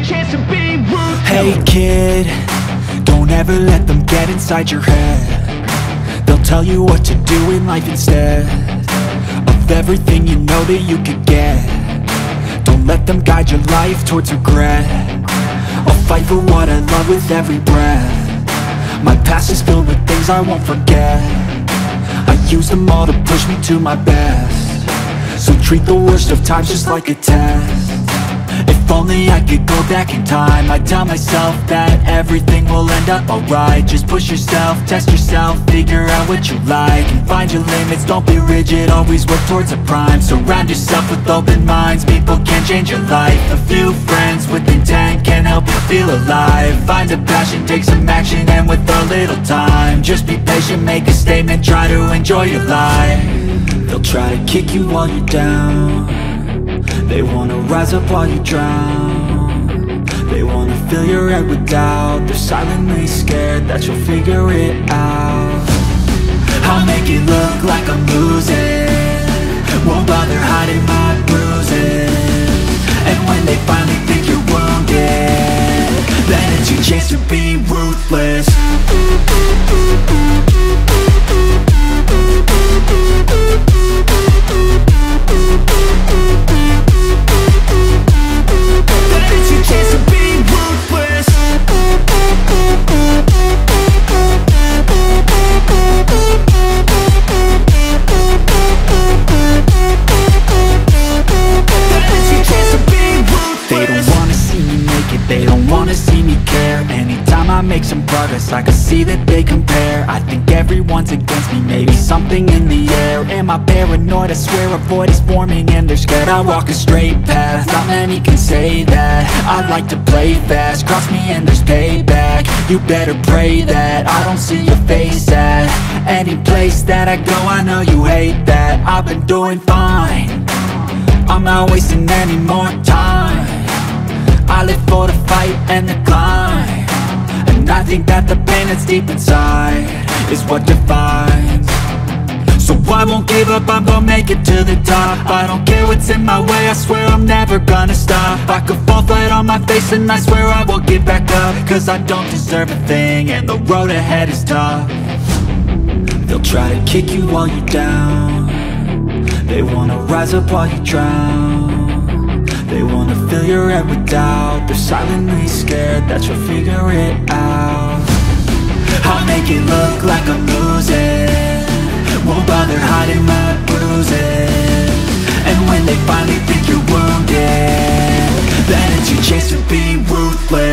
chance to be ruthless. Hey kid, don't ever let them get inside your head. They'll tell you what to do in life instead of everything you know that you could get. Don't let them guide your life towards regret. I'll fight for what I love with every breath. My past is filled with things I won't forget. I use them all to push me to my best. So treat the worst of times just like a test. If only I could go back in time, I'd tell myself that everything will end up alright. Just push yourself, test yourself, figure out what you like, and find your limits, don't be rigid, always work towards a prime. Surround yourself with open minds, people can change your life. A few friends with intent can help you feel alive. Find a passion, take some action, and with a little time, just be patient, make a statement, try to enjoy your life. They'll try to kick you while you're down. They wanna rise up while you drown. They wanna fill your head with doubt. They're silently scared that you'll figure it out. I'll make it look like I'm losing, won't bother hiding my bruises. And when they finally think you're wounded, then it's your chance to be ruthless. They don't wanna see me care. Anytime I make some progress, I can see that they compare. I think everyone's against me, maybe something in the air. Am I paranoid? I swear a void is forming and they're scared. I walk a straight path, not many can say that. I like to play fast, cross me and there's payback. You better pray that I don't see your face at any place that I go. I know you hate that. I've been doing fine, I'm not wasting any more time. I live for the fight and the climb, and I think that the pain that's deep inside is what defines. So I won't give up, I'm gonna make it to the top. I don't care what's in my way, I swear I'm never gonna stop. I could fall flat on my face and I swear I will get back up, cause I don't deserve a thing and the road ahead is tough. They'll try to kick you while you're down. They wanna rise up while you drown. They wanna fill your head with doubt. They're silently scared that you'll figure it out. I'll make it look like I'm losing, won't bother hiding my bruises. And when they finally think you're wounded, then it's your chance to be ruthless.